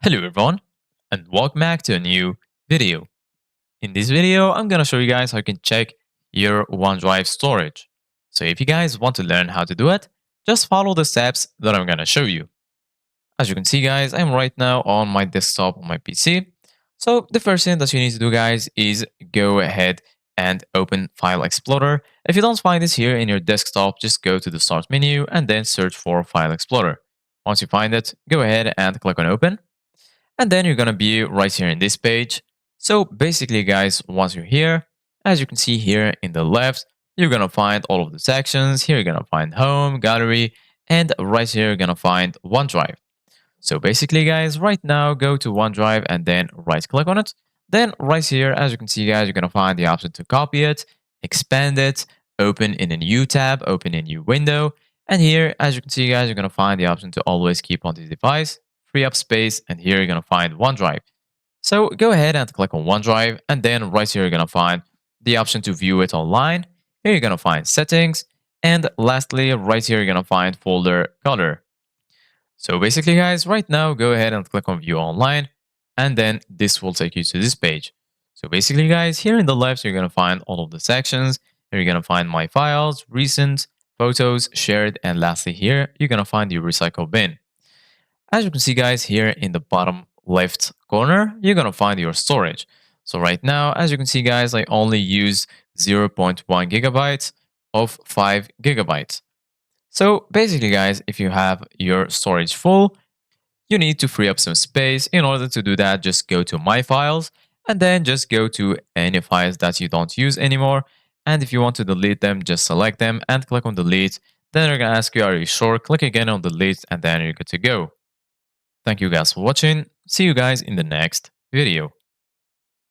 Hello everyone, and welcome back to a new video. In this video, I'm gonna show you guys how you can check your OneDrive storage. So if you guys want to learn how to do it, just follow the steps that I'm gonna show you. As you can see guys, I'm right now on my desktop on my PC. So the first thing that you need to do guys is go ahead and open File Explorer. If you don't find this here in your desktop, just go to the Start menu and then search for File Explorer. Once you find it, go ahead and click on Open. And then you're going to be right here in this page. So basically, guys, once you're here, as you can see here in the left, you're going to find all of the sections. Here, you're going to find home, gallery, and right here, you're going to find OneDrive. So basically, guys, right now, go to OneDrive and then right click on it. Then right here, as you can see, guys, you're going to find the option to copy it, expand it, open in a new tab, open a new window. And here, as you can see, guys, you're going to find the option to always keep on the device, free up space, and here you're going to find OneDrive. So go ahead and click on OneDrive, and then right here, you're going to find the option to view it online. Here, you're going to find settings. And lastly, right here, you're going to find folder color. So basically, guys, right now, go ahead and click on View Online, and then this will take you to this page. So basically, guys, here in the left, you're going to find all of the sections. Here, you're going to find My Files, Recent, Photos, Shared, and lastly here, you're going to find the Recycle bin. As you can see, guys, here in the bottom left corner, you're going to find your storage. So right now, as you can see, guys, I only use 0.1 gigabytes of 5 gigabytes. So basically, guys, if you have your storage full, you need to free up some space. In order to do that, just go to My Files and then just go to any files that you don't use anymore. And if you want to delete them, just select them and click on Delete. Then they're going to ask you, are you sure? Click again on Delete and then you're good to go. Thank you guys for watching. See you guys in the next video.